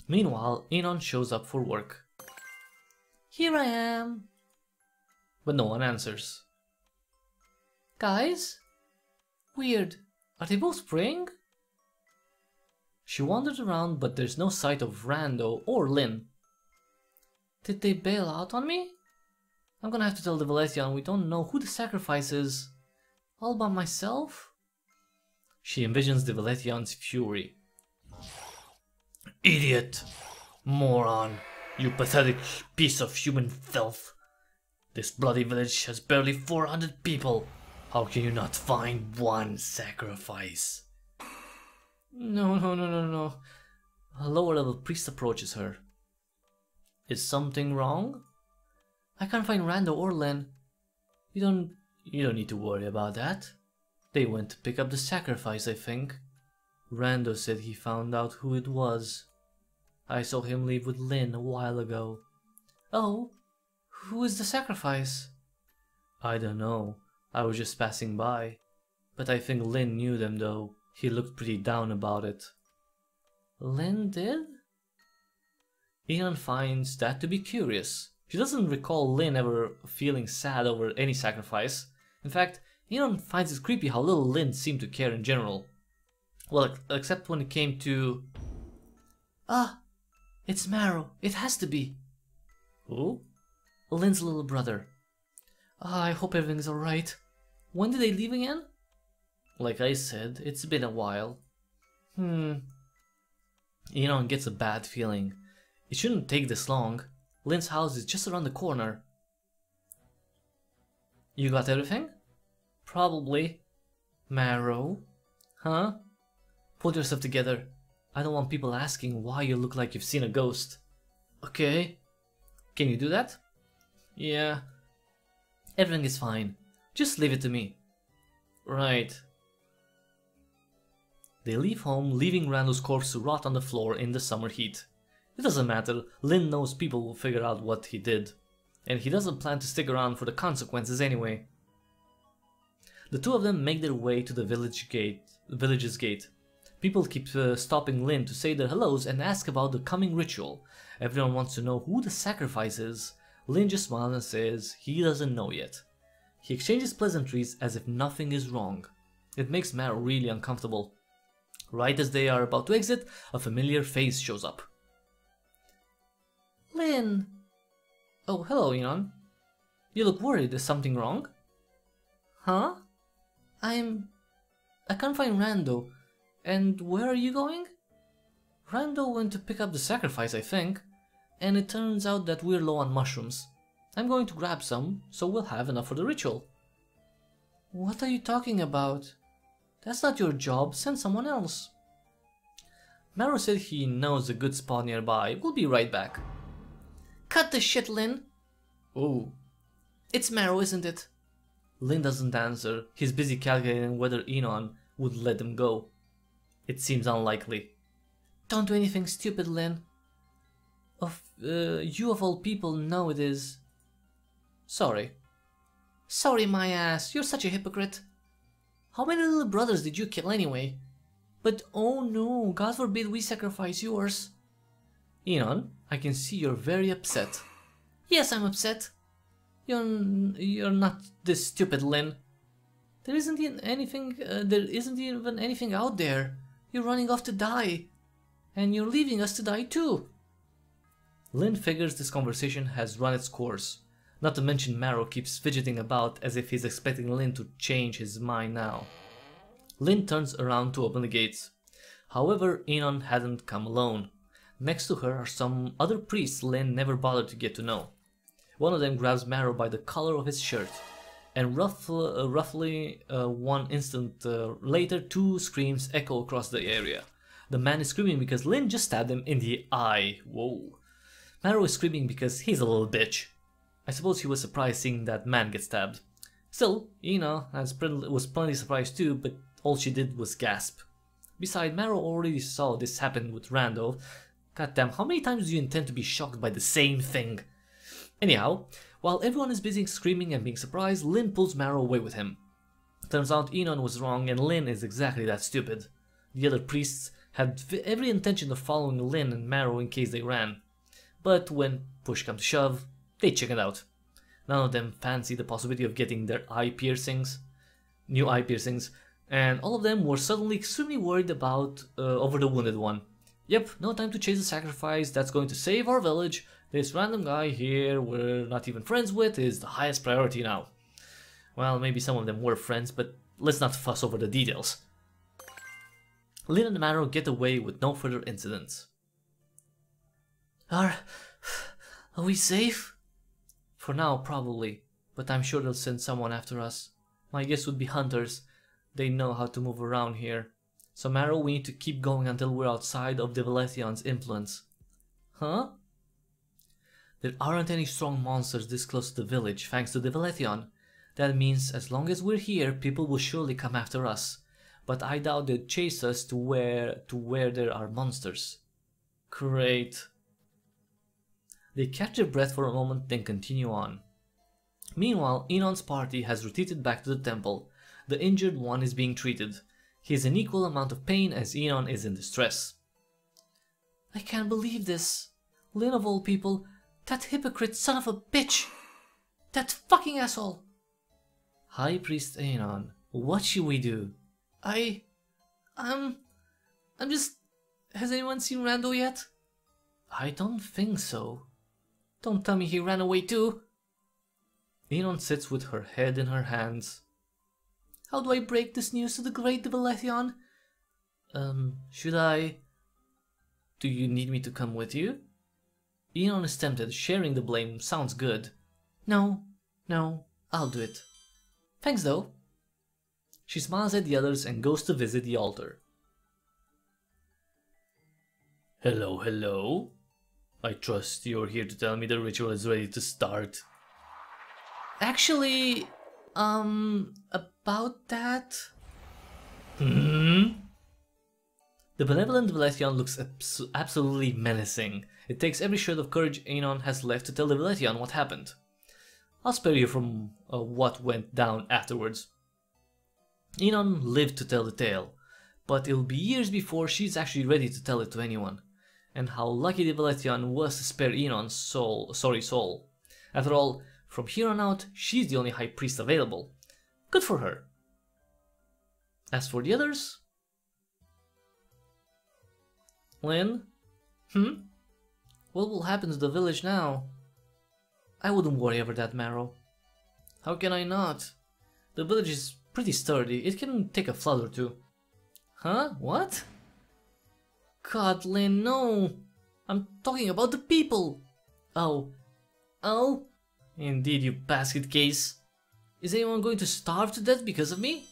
Meanwhile, Enon shows up for work. Here I am. But no one answers. Guys? Weird. Are they both praying? She wanders around, but there's no sight of Rando or Lynn. Did they bail out on me? I'm gonna have to tell Divilethion we don't know who the sacrifice is. All by myself? She envisions Divilethion's fury. Idiot! Moron! You pathetic piece of human filth! This bloody village has barely 400 people. How can you not find one sacrifice? No. A lower level priest approaches her. Is something wrong? I can't find Rando or Lynn. You don't need to worry about that. They went to pick up the sacrifice, I think. Rando said he found out who it was. I saw him leave with Lynn a while ago. Oh, who is the sacrifice? I don't know. I was just passing by. But I think Lynn knew them though. He looked pretty down about it. Lynn did? Enon finds that to be curious. She doesn't recall Lynn ever feeling sad over any sacrifice. In fact, Enon finds it creepy how little Lynn seemed to care in general. Well, except when it came to... Ah, it's Marrow. It has to be. Who? Lynn's little brother. I hope everything's alright. When did they leave again? Like I said, it's been a while. Enon gets a bad feeling. It shouldn't take this long. Lynn's house is just around the corner. You got everything? Probably. Marrow? Huh? Pull yourself together. I don't want people asking why you look like you've seen a ghost. Okay. Can you do that? Yeah. Everything is fine. Just leave it to me. Right. They leave home, leaving Rando's corpse to rot on the floor in the summer heat. It doesn't matter, Lynn knows people will figure out what he did. And he doesn't plan to stick around for the consequences anyway. The two of them make their way to the village's gate. People keep stopping Lynn to say their hellos and ask about the coming ritual. Everyone wants to know who the sacrifice is. Lynn just smiles and says he doesn't know yet. He exchanges pleasantries as if nothing is wrong. It makes Marrow really uncomfortable. Right as they are about to exit, a familiar face shows up. Lynn! Oh, hello, Enon. You look worried. Is something wrong? Huh? I can't find Rando. And where are you going? Rando went to pick up the sacrifice, I think. And it turns out that we're low on mushrooms. I'm going to grab some, so we'll have enough for the ritual. What are you talking about? That's not your job, send someone else. Marrow said he knows a good spot nearby. We'll be right back. Cut the shit, Lynn. Oh. It's Marrow, isn't it? Lynn doesn't answer. He's busy calculating whether Enon would let them go. It seems unlikely. Don't do anything stupid, Lynn. You of all people know it is. Sorry. Sorry, my ass. You're such a hypocrite. How many little brothers did you kill anyway? But oh no, God forbid we sacrifice yours. Enon, I can see you're very upset. Yes, I'm upset. You're not this stupid, Lynn. There isn't even anything out there. You're running off to die. And you're leaving us to die too. Lynn figures this conversation has run its course. Not to mention Marrow keeps fidgeting about as if he's expecting Lynn to change his mind now. Lynn turns around to open the gates. However, Enon hadn't come alone. Next to her are some other priests Lynn never bothered to get to know. One of them grabs Marrow by the collar of his shirt, and roughly one instant later, two screams echo across the area. The man is screaming because Lynn just stabbed him in the eye. Whoa. Marrow is screaming because he's a little bitch. I suppose he was surprised seeing that man get stabbed. Still, Enon was plenty surprised too, but All she did was gasp. Besides, Marrow already saw this happen with Rando. Goddamn, how many times do you intend to be shocked by the same thing? Anyhow, while everyone is busy screaming and being surprised, Lin pulls Marrow away with him. Turns out Enon was wrong and Lin is exactly that stupid. The other priests had every intention of following Lin and Marrow in case they ran. But when push came to shove, they chickened out. None of them fancied the possibility of getting their new eye piercings, and all of them were suddenly extremely worried about over the wounded one. Yep, no time to chase the sacrifice that's going to save our village. This random guy here we're not even friends with is the highest priority now. Well, maybe some of them were friends, but let's not fuss over the details. Lin and Marrow get away with no further incidents. Are we safe? For now, probably, but I'm sure they'll send someone after us. My guess would be hunters. They know how to move around here. So Marrow, we need to keep going until we're outside of Divilethion's influence. Huh? There aren't any strong monsters this close to the village, thanks to Divilethion. That means as long as we're here, people will surely come after us. But I doubt they'd chase us to where there are monsters. Great. They catch their breath for a moment, then continue on. Meanwhile, Enon's party has retreated back to the temple. The injured one is being treated. He is in equal amount of pain as Enon is in distress. I can't believe this. Lin of all people, that hypocrite son of a bitch! That fucking asshole! High Priest Enon, what should we do? I'm just... Has anyone seen Rando yet? I don't think so. Don't tell me he ran away too. Enon sits with her head in her hands. How do I break this news to the great Divilethion? Should I... Do you need me to come with you? Enon is tempted. Sharing the blame sounds good. No, I'll do it. Thanks though. She smiles at the others and goes to visit the altar. Hello, hello. I trust you're here to tell me the ritual is ready to start. Actually, about that? The benevolent Divilethion looks absolutely menacing. It takes every shred of courage Enon has left to tell Divilethion what happened. I'll spare you from what went down afterwards. Enon lived to tell the tale, but it'll be years before she's actually ready to tell it to anyone. And how lucky Divilethion was to spare Enon's soul. After all, from here on out, she's the only high priest available. Good for her. As for the others... Lin? What will happen to the village now? I wouldn't worry over that, Marrow. How can I not? The village is pretty sturdy. It can take a flood or two. Huh? What? God, Lin, no! I'm talking about the people! Oh. Indeed, you basket case. Is anyone going to starve to death because of me?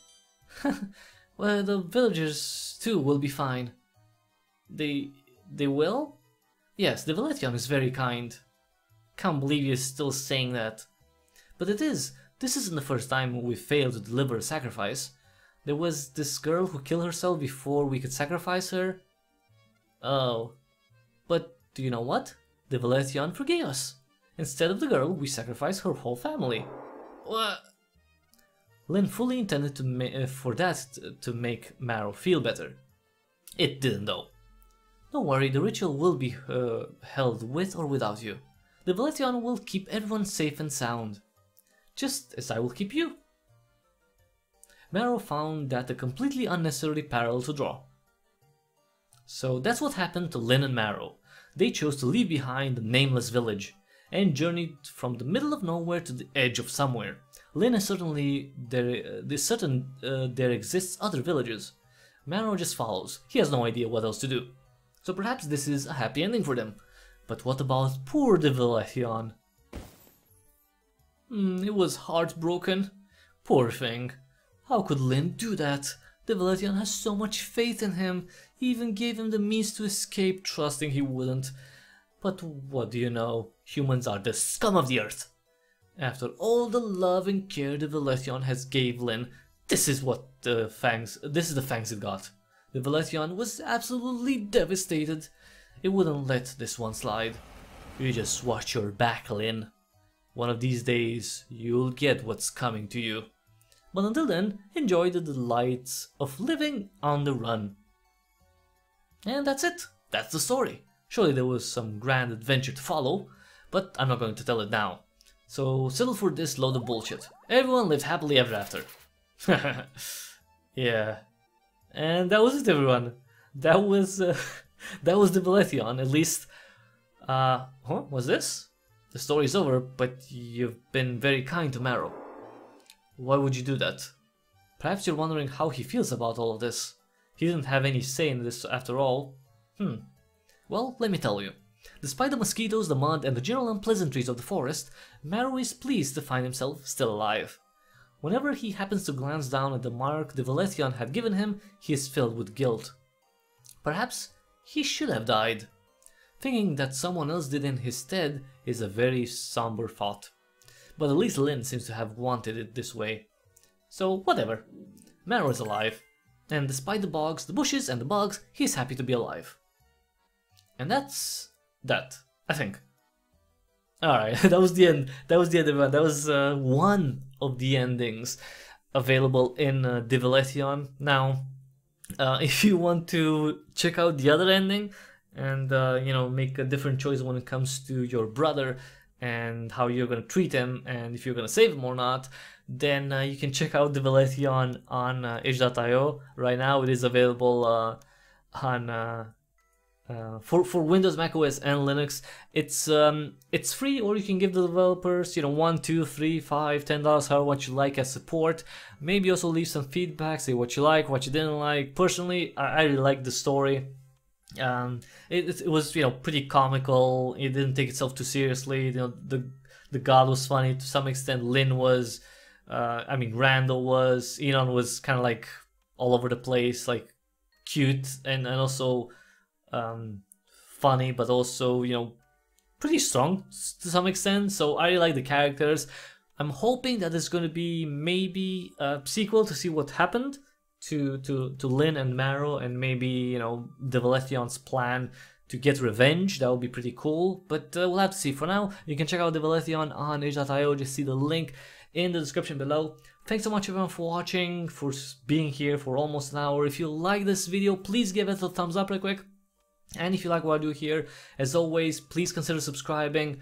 Well, the villagers too will be fine. They will? Yes, Divilethion is very kind. Can't believe you're still saying that. But it is. This isn't the first time we failed to deliver a sacrifice. There was this girl who killed herself before we could sacrifice her. Oh. But do you know what? Divilethion forgave us. Instead of the girl, we sacrificed her whole family. What? Lin fully intended for that to make Marrow feel better. It didn't though. Don't worry, the ritual will be held with or without you. Divilethion will keep everyone safe and sound. Just as I will keep you. Marrow found that a completely unnecessary parallel to draw. So that's what happened to Lin and Marrow. They chose to leave behind the nameless village and journeyed from the middle of nowhere to the edge of somewhere. Lin is certainly there exists other villages. Marrow just follows. He has no idea what else to do. So perhaps this is a happy ending for them. But what about poor Divilethion? It was heartbroken. Poor thing. How could Lin do that? Divilethion has so much faith in him. He even gave him the means to escape, trusting he wouldn't. But what do you know? Humans are the scum of the earth. After all the love and care Divilethion has gave Lin, this is the fangs it got. Divilethion was absolutely devastated. It wouldn't let this one slide. You just watch your back, Lyn. One of these days, you'll get what's coming to you. But until then, enjoy the delights of living on the run. And that's it. That's the story. Surely there was some grand adventure to follow, but I'm not going to tell it now. So settle for this load of bullshit. Everyone lived happily ever after. Yeah. And that was it, everyone. That was Divilethion, at least. What's this? The story's over, but you've been very kind to Marrow. Why would you do that? Perhaps you're wondering how he feels about all of this. He didn't have any say in this after all. Well, let me tell you. Despite the mosquitoes, the mud, and the general unpleasantries of the forest, Marrow is pleased to find himself still alive. Whenever he happens to glance down at the mark Divilethion had given him, he is filled with guilt. Perhaps he should have died. Thinking that someone else did in his stead is a very somber thought. But at least Lyn seems to have wanted it this way. So whatever. Marrow is alive. And despite the bogs, the bushes, and the bugs, he's happy to be alive. And that's that, I think. Alright, that was the end. That was the end of it. That was one of the endings available in Divilethion. Now, if you want to check out the other ending and you know, make a different choice when it comes to your brother and how you're gonna treat him and if you're gonna save him or not, then you can check out Divilethion on itch.io. Right now, it is available on for Windows, Mac OS, and Linux. It's free, or you can give the developers, you know, $1, $2, $3, $5, $10, however much you like as support. Maybe also leave some feedback, say what you like, what you didn't like. Personally, I really liked the story. It was, you know, pretty comical. It didn't take itself too seriously. You know, the god was funny to some extent. Lyn was, I mean, Randall was. Enon was kind of like all over the place, like cute and also funny, but also, you know, pretty strong to some extent. So I really like the characters. I'm hoping that there's going to be maybe a sequel to see what happened to Lyn and Marrow, and maybe, you know, Divilethion's plan to get revenge. That would be pretty cool, but we'll have to see. For now, you can check out Divilethion on itch.io. Just see the link in the description below. Thanks so much everyone for watching, for being here for almost an hour. If you like this video, please give it a thumbs up real quick. And if you like what I do here, as always, please consider subscribing.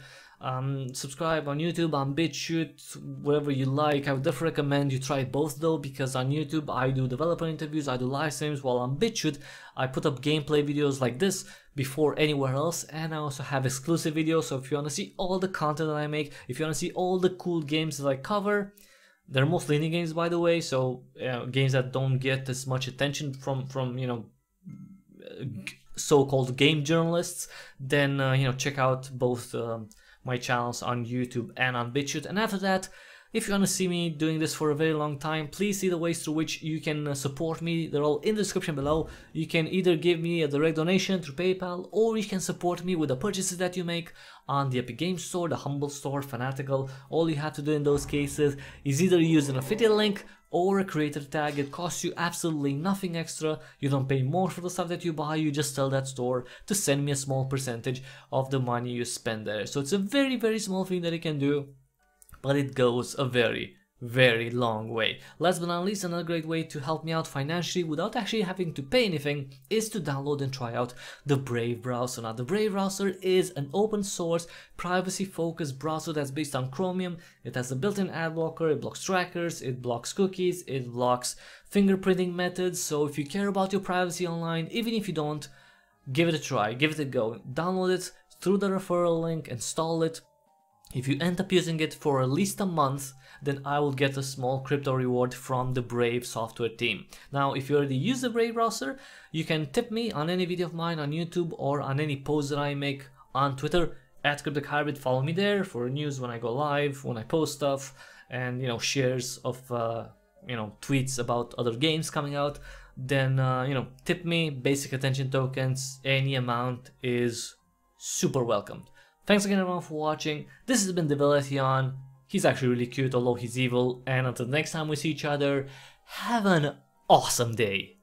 Subscribe on YouTube, on BitChute, wherever you like. I would definitely recommend you try both though, because on YouTube I do developer interviews, I do live streams, while on BitChute I put up gameplay videos like this before anywhere else, and I also have exclusive videos. So if you want to see all the content that I make, if you want to see all the cool games that I cover, they're mostly indie games, by the way, so games that don't get as much attention from you know, so-called game journalists, then you know, check out both my channels on YouTube and on BitChute. And after that, if you want to see me doing this for a very long time, please see the ways through which you can support me. They're all in the description below. You can either give me a direct donation through PayPal, or you can support me with the purchases that you make on the Epic Games Store, the Humble Store, Fanatical. All you have to do in those cases is either use an affiliate link or a creator tag. It costs you absolutely nothing extra. You don't pay more for the stuff that you buy. You just tell that store to send me a small percentage of the money you spend there. So it's a very, very small thing that you can do, but it goes a very, very long way. Last but not least, another great way to help me out financially without actually having to pay anything is to download and try out the Brave browser. Now, the Brave browser is an open source, privacy focused browser that's based on Chromium. It has a built-in ad blocker, it blocks trackers, it blocks cookies, it blocks fingerprinting methods. So if you care about your privacy online, even if you don't, give it a try, give it a go. Download it through the referral link, install it. If you end up using it for at least a month, then I will get a small crypto reward from the Brave software team. Now, if you already use the Brave browser, you can tip me on any video of mine on YouTube or on any post that I make on Twitter at Cryptic Hybrid. Follow me there for news when I go live, when I post stuff, and, you know, shares of you know, tweets about other games coming out. Then you know, tip me, basic attention tokens, any amount is super welcomed. Thanks again everyone for watching. This has been Divilethion. He's actually really cute, although he's evil. And until next time we see each other, Have an awesome day.